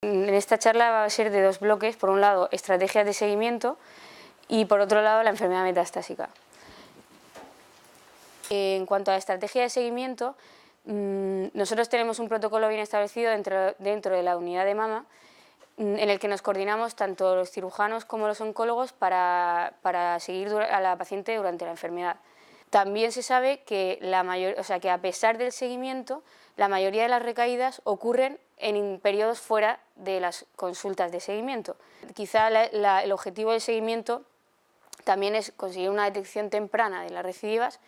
En esta charla va a ser de dos bloques, por un lado estrategias de seguimiento y por otro lado la enfermedad metastásica. En cuanto a la estrategia de seguimiento, nosotros tenemos un protocolo bien establecido dentro de la unidad de mama en el que nos coordinamos tanto los cirujanos como los oncólogos para seguir a la paciente durante la enfermedad. También se sabe que, que a pesar del seguimiento, la mayoría de las recaídas ocurren en periodos fuera de las consultas de seguimiento. Quizá el objetivo del seguimiento también es conseguir una detección temprana de las recidivas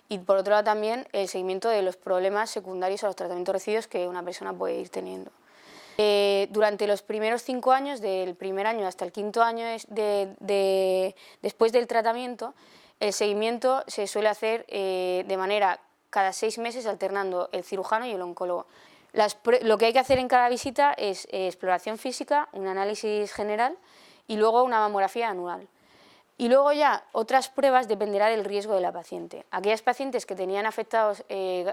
y por otro lado también el seguimiento de los problemas secundarios a los tratamientos recibidos que una persona puede ir teniendo. Durante los primeros 5 años, del primer año hasta el 5.º año después del tratamiento, el seguimiento se suele hacer de manera cada 6 meses alternando el cirujano y el oncólogo. Lo que hay que hacer en cada visita es exploración física, un análisis general y luego una mamografía anual. Y luego ya otras pruebas dependerá del riesgo de la paciente. Aquellas pacientes que tenían afectados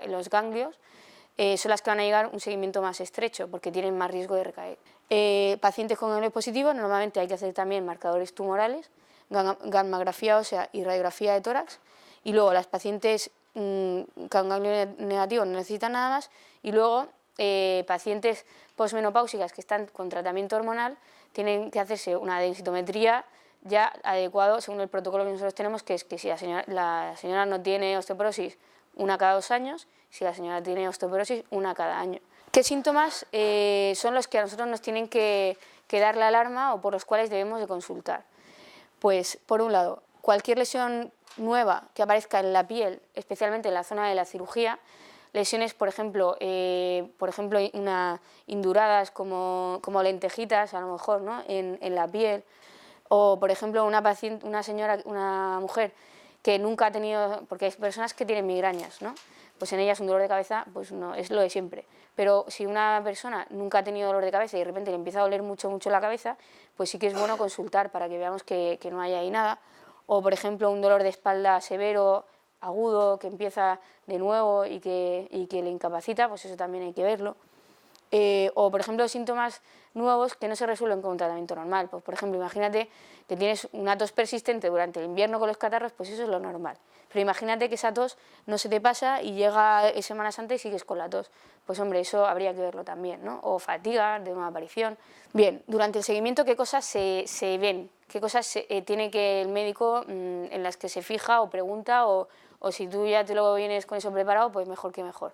los ganglios son las que van a llegar a un seguimiento más estrecho porque tienen más riesgo de recaer. Pacientes con ganglios positivos normalmente hay que hacer también marcadores tumorales, gammagrafía ósea y radiografía de tórax, y luego las pacientes con ganglio negativo no necesitan nada más, y luego pacientes posmenopáusicas que están con tratamiento hormonal tienen que hacerse una densitometría ya adecuado según el protocolo que nosotros tenemos, que es que si la señora no tiene osteoporosis, una cada 2 años, si la señora tiene osteoporosis, una cada año. ¿Qué síntomas son los que a nosotros nos tienen que dar la alarma o por los cuales debemos de consultar? Pues, por un lado, cualquier lesión nueva que aparezca en la piel, especialmente en la zona de la cirugía, lesiones, por ejemplo induradas como lentejitas, a lo mejor, ¿no?, en la piel, o, por ejemplo, una mujer que nunca ha tenido, porque hay personas que tienen migrañas, ¿no?, pues en ellas un dolor de cabeza, pues no, es lo de siempre. Pero si una persona nunca ha tenido dolor de cabeza y de repente le empieza a doler mucho la cabeza, pues sí que es bueno consultar para que veamos que no haya ahí nada. O, por ejemplo, un dolor de espalda severo, agudo, que empieza de nuevo y que le incapacita, pues eso también hay que verlo. O, por ejemplo, síntomas nuevos que no se resuelven con un tratamiento normal. Pues, por ejemplo, imagínate que tienes una tos persistente durante el invierno con los catarros, pues eso es lo normal. Pero imagínate que esa tos no se te pasa y llega Semana Santa y sigues con la tos. Pues hombre, eso habría que verlo también, ¿no? O fatiga de nueva aparición. Bien, durante el seguimiento, ¿qué cosas se ven? ¿Qué cosas tiene que el médico en las que se fija o pregunta o si tú ya te lo vienes con eso preparado, pues mejor que mejor?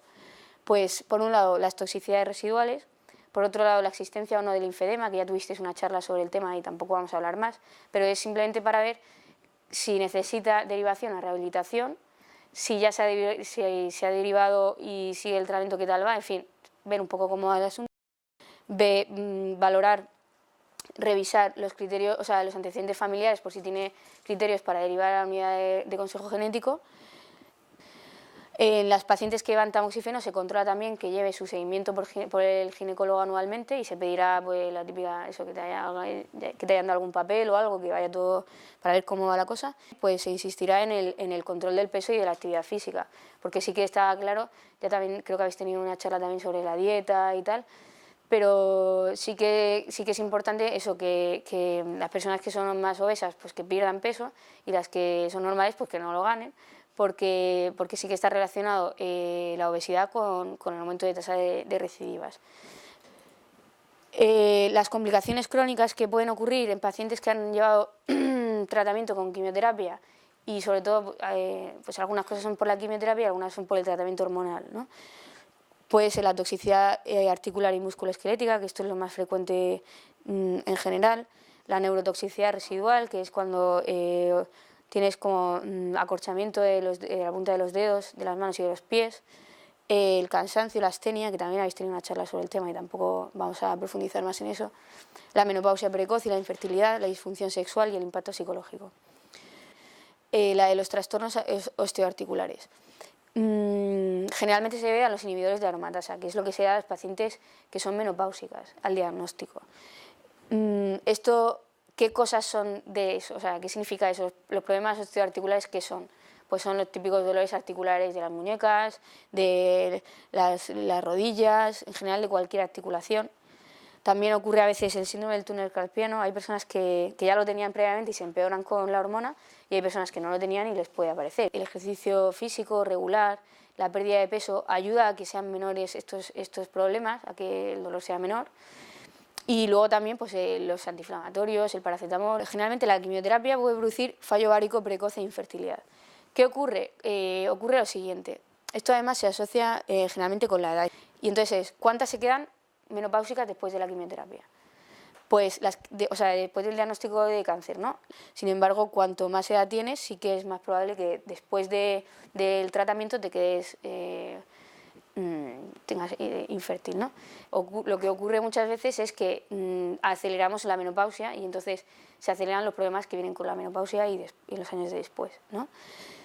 Pues, por un lado, las toxicidades residuales, por otro lado, la existencia o no del linfedema, que ya tuvisteis una charla sobre el tema y tampoco vamos a hablar más, pero es simplemente para ver si necesita derivación a rehabilitación, si ya se ha derivado y sigue el tratamiento, qué tal va, en fin, ver un poco cómo va el asunto, valorar, revisar los criterios, o sea, los antecedentes familiares por si tiene criterios para derivar a la unidad de consejo genético. En las pacientes que llevan tamoxifeno se controla también que lleve su seguimiento por el ginecólogo anualmente y se pedirá, pues, la típica, eso, que te hayan dado algún papel o algo, que vaya todo para ver cómo va la cosa. Pues se insistirá en el control del peso y de la actividad física, porque sí que está claro, ya también creo que habéis tenido una charla también sobre la dieta y tal, pero sí que es importante eso, que las personas que son más obesas, pues que pierdan peso, y las que son normales, pues que no lo ganen, porque sí que está relacionado la obesidad con el aumento de tasa de recidivas. Las complicaciones crónicas que pueden ocurrir en pacientes que han llevado tratamiento con quimioterapia, y sobre todo pues algunas cosas son por la quimioterapia y algunas son por el tratamiento hormonal, ¿no? Puede ser la toxicidad articular y musculoesquelética, que esto es lo más frecuente en general, la neurotoxicidad residual, que es cuando tienes como acorchamiento de la punta de los dedos, de las manos y de los pies, el cansancio, la astenia, que también habéis tenido una charla sobre el tema y tampoco vamos a profundizar más en eso, la menopausia precoz y la infertilidad, la disfunción sexual y el impacto psicológico. La de los trastornos osteoarticulares. Generalmente se ve a los inhibidores de aromatasa, que es lo que se da a las pacientes que son menopáusicas al diagnóstico. ¿Qué cosas son de eso? O sea, ¿qué significa eso? Los problemas osteoarticulares, ¿qué son? Pues son los típicos dolores articulares de las muñecas, de las rodillas, en general de cualquier articulación. También ocurre a veces el síndrome del túnel carpiano. Hay personas que ya lo tenían previamente y se empeoran con la hormona, y hay personas que no lo tenían y les puede aparecer. El ejercicio físico regular, la pérdida de peso, ayuda a que sean menores estos problemas, a que el dolor sea menor. Y luego también pues, los antiinflamatorios, el paracetamol. Generalmente la quimioterapia puede producir fallo ovárico precoz e infertilidad. ¿Qué ocurre? Ocurre lo siguiente. Esto además se asocia generalmente con la edad. Y entonces, ¿cuántas se quedan menopáusicas después de la quimioterapia? Pues después del diagnóstico de cáncer, ¿no? Sin embargo, cuanto más edad tienes, sí que es más probable que después del tratamiento te quedes tengas infértil, ¿no? Lo que ocurre muchas veces es que aceleramos la menopausia y entonces se aceleran los problemas que vienen con la menopausia y los años de después, ¿no?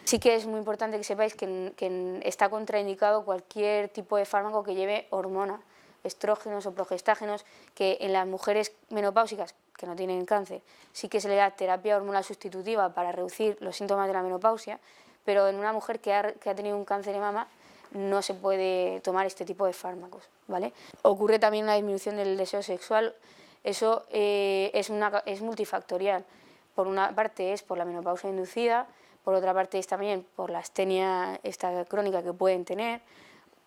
Sí que es muy importante que sepáis que está contraindicado cualquier tipo de fármaco que lleve hormona, estrógenos o progestágenos, que en las mujeres menopáusicas que no tienen cáncer sí que se le da terapia hormonal sustitutiva para reducir los síntomas de la menopausia, pero en una mujer que ha tenido un cáncer de mama no se puede tomar este tipo de fármacos, ¿vale? Ocurre también una disminución del deseo sexual. Eso es multifactorial. Por una parte es por la menopausia inducida, por otra parte es también por la astenia esta crónica que pueden tener,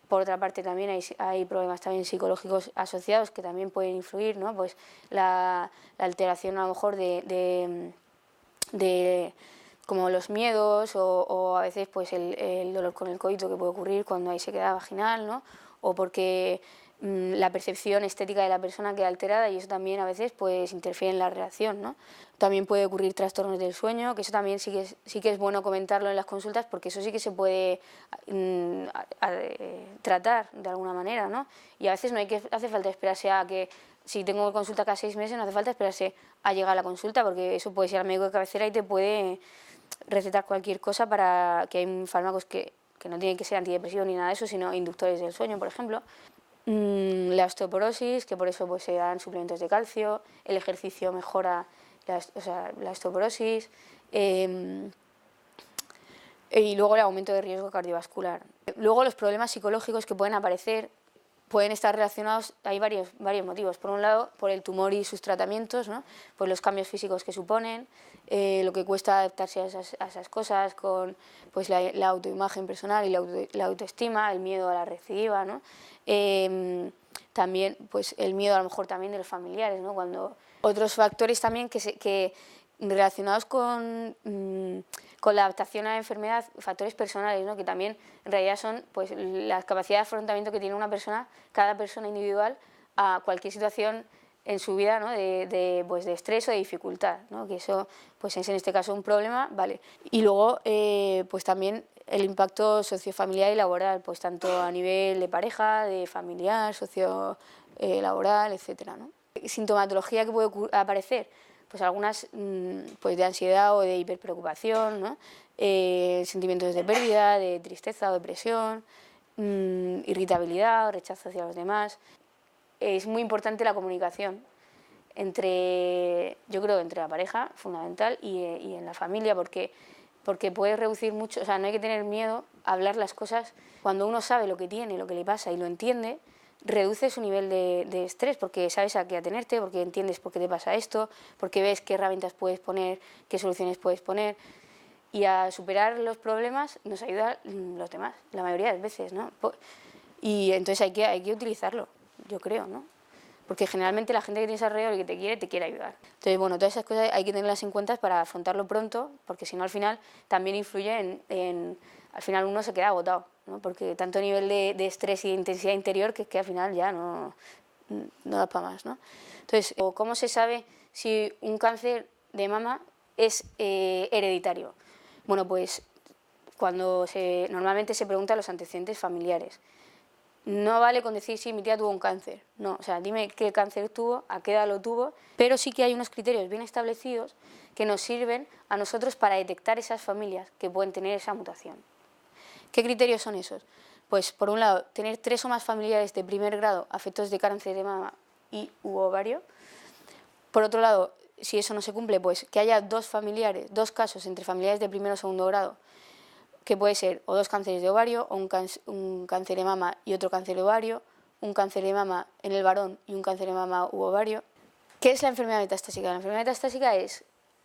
por otra parte también hay problemas también psicológicos asociados que también pueden influir, ¿no? Pues la alteración a lo mejor de como los miedos o a veces pues el dolor con el coito que puede ocurrir cuando hay sequedad vaginal, ¿no? O porque la percepción estética de la persona queda alterada y eso también a veces pues interfiere en la relación, ¿no? También puede ocurrir trastornos del sueño, que eso también sí que es bueno comentarlo en las consultas porque eso sí que se puede tratar de alguna manera, ¿no? Y a veces no hace falta esperarse a que, si tengo consulta cada 6 meses, no hace falta esperarse a llegar a la consulta porque eso puede ser al médico de cabecera y te puede recetar cualquier cosa para que hay fármacos que no tienen que ser antidepresivos ni nada de eso, sino inductores del sueño, por ejemplo. La osteoporosis, que por eso pues, se dan suplementos de calcio, el ejercicio mejora la osteoporosis, y luego el aumento de riesgo cardiovascular. Luego los problemas psicológicos que pueden aparecer pueden estar relacionados, hay varios motivos. Por un lado, por el tumor y sus tratamientos, ¿no? Pues los cambios físicos que suponen, lo que cuesta adaptarse a esas cosas, con pues, la autoimagen personal y la autoestima, el miedo a la recidiva, ¿no? También pues, el miedo a lo mejor también de los familiares, ¿no? Cuando otros factores también que relacionados con la adaptación a la enfermedad, factores personales, ¿no? Que también en realidad son pues, la capacidad de afrontamiento que tiene una persona, cada persona individual, a cualquier situación en su vida, ¿no? Pues de estrés o de dificultad, ¿no? Que eso pues, es en este caso un problema, ¿vale? Y luego pues también el impacto sociofamiliar y laboral, pues tanto a nivel de pareja, de familiar, laboral, etcétera, ¿no? Sintomatología que puede aparecer, pues algunas pues de ansiedad o de hiperpreocupación, ¿no? Sentimientos de pérdida, de tristeza o depresión, irritabilidad o rechazo hacia los demás. Es muy importante la comunicación yo creo, entre la pareja, fundamental, y en la familia, porque puede reducir mucho, o sea, no hay que tener miedo a hablar las cosas. Cuando uno sabe lo que tiene, lo que le pasa y lo entiende, reduce su nivel de estrés porque sabes a qué atenerte, porque entiendes por qué te pasa esto, porque ves qué herramientas puedes poner, qué soluciones puedes poner. Y a superar los problemas nos ayuda los demás, la mayoría de las veces, ¿no? Y entonces hay que utilizarlo, yo creo, ¿no? Porque generalmente la gente que tienes alrededor y que te quiere ayudar. Entonces, bueno, todas esas cosas hay que tenerlas en cuenta para afrontarlo pronto, porque si no al final también influye al final uno se queda agotado, ¿no? Porque tanto nivel de estrés y de intensidad interior que al final ya no da para más, ¿no? Entonces, ¿cómo se sabe si un cáncer de mama es hereditario? Bueno, pues normalmente se pregunta a los antecedentes familiares. No vale con decir, sí, mi tía tuvo un cáncer. No, o sea, dime qué cáncer tuvo, a qué edad lo tuvo, pero sí que hay unos criterios bien establecidos que nos sirven a nosotros para detectar esas familias que pueden tener esa mutación. ¿Qué criterios son esos? Pues, por un lado, tener 3 o más familiares de primer grado afectados de cáncer de mama u ovario. Por otro lado, si eso no se cumple, pues que haya 2 casos entre familiares de primero o segundo grado, que puede ser o 2 cánceres de ovario, o un cáncer de mama y otro cáncer de ovario, un cáncer de mama en el varón y un cáncer de mama u ovario. ¿Qué es la enfermedad metastásica? La enfermedad metastásica es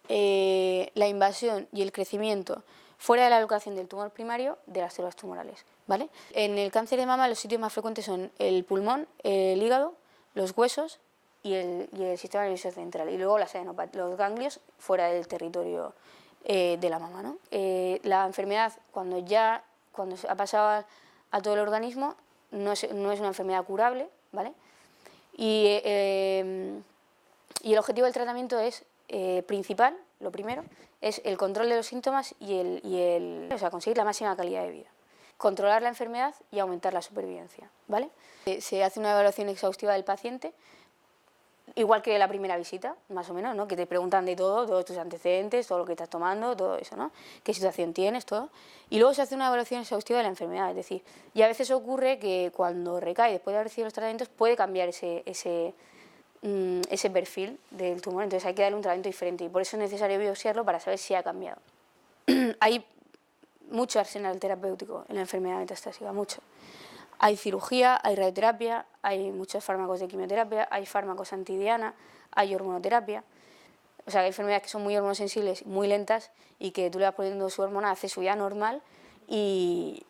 la invasión y el crecimiento fuera de la locación del tumor primario de las células tumorales, ¿vale? En el cáncer de mama los sitios más frecuentes son el pulmón, el hígado, los huesos y el sistema nervioso central, y luego los ganglios fuera del territorio de la mama, ¿no? La enfermedad, cuando se ha pasado a todo el organismo, no es una enfermedad curable, ¿vale? Y el objetivo del tratamiento es principal, lo primero, es el control de los síntomas o sea, conseguir la máxima calidad de vida. Controlar la enfermedad y aumentar la supervivencia, ¿vale? Se hace una evaluación exhaustiva del paciente, igual que la primera visita, más o menos, ¿no? Que te preguntan de todo, todos tus antecedentes, todo lo que estás tomando, todo eso, ¿no? Qué situación tienes, todo. Y luego se hace una evaluación exhaustiva de la enfermedad, es decir, y a veces ocurre que cuando recae después de haber recibido los tratamientos puede cambiar ese perfil del tumor, entonces hay que darle un tratamiento diferente y por eso es necesario biopsiarlo para saber si ha cambiado. Hay mucho arsenal terapéutico en la enfermedad metastásica, mucho. Hay cirugía, hay radioterapia, hay muchos fármacos de quimioterapia, hay fármacos antidiana, hay hormonoterapia. O sea, hay enfermedades que son muy hormonosensibles, muy lentas, y que tú le vas poniendo su hormona, hace su vida normal y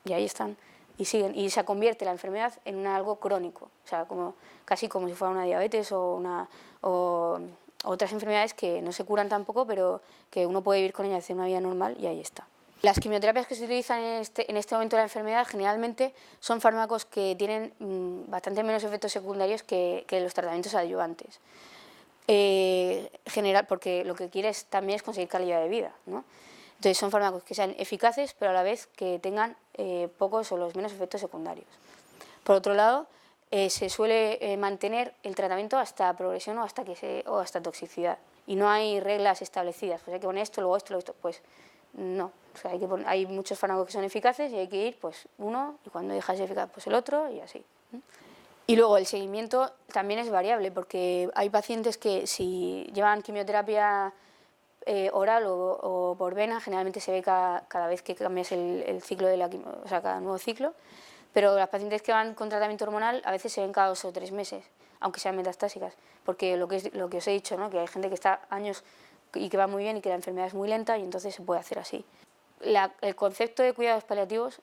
ahí están. Y siguen, y se convierte la enfermedad en algo crónico, o sea, casi como si fuera una diabetes o otras enfermedades que no se curan tampoco, pero que uno puede vivir con ellas, hacer una vida normal y ahí está. Las quimioterapias que se utilizan en este momento de la enfermedad generalmente son fármacos que tienen bastante menos efectos secundarios que los tratamientos adyuvantes. Porque lo que quieres también es conseguir calidad de vida, ¿no? Entonces son fármacos que sean eficaces, pero a la vez que tengan pocos o los menos efectos secundarios. Por otro lado, se suele mantener el tratamiento hasta progresión o hasta toxicidad. Y no hay reglas establecidas, pues hay que poner esto, luego esto, pues no. O sea, hay muchos fármacos que son eficaces y hay que ir pues uno, y cuando deja de ser eficaz pues el otro, y así. Y luego el seguimiento también es variable, porque hay pacientes que si llevan quimioterapia oral o por vena, generalmente se ve cada vez que cambias el ciclo de la quimio, o sea, cada nuevo ciclo, pero las pacientes que van con tratamiento hormonal a veces se ven cada 2 o 3 meses, aunque sean metastásicas, porque lo que os he dicho, ¿no? Que hay gente que está años y que va muy bien y que la enfermedad es muy lenta y entonces se puede hacer así. El concepto de cuidados paliativos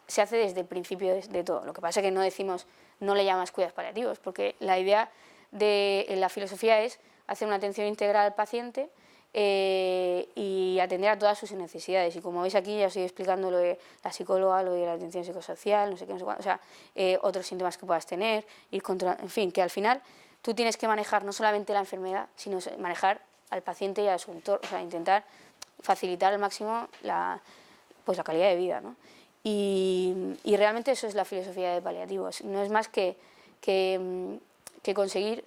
se hace desde el principio de todo. Lo que pasa es que no decimos, no le llamas cuidados paliativos, porque la idea de la filosofía es hacer una atención integral al paciente y atender a todas sus necesidades. Y como veis aquí ya os estoy explicando lo de la psicóloga, lo de la atención psicosocial, no sé qué, no sé cuánto, o sea, otros síntomas que puedas tener, en fin, que al final tú tienes que manejar no solamente la enfermedad, sino manejar al paciente y a su entorno, o sea, intentar facilitar al máximo la calidad de vida, ¿no? Y realmente eso es la filosofía de paliativos, no es más que conseguir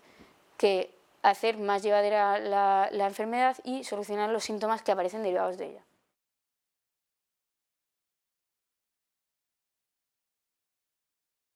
hacer más llevadera la enfermedad y solucionar los síntomas que aparecen derivados de ella.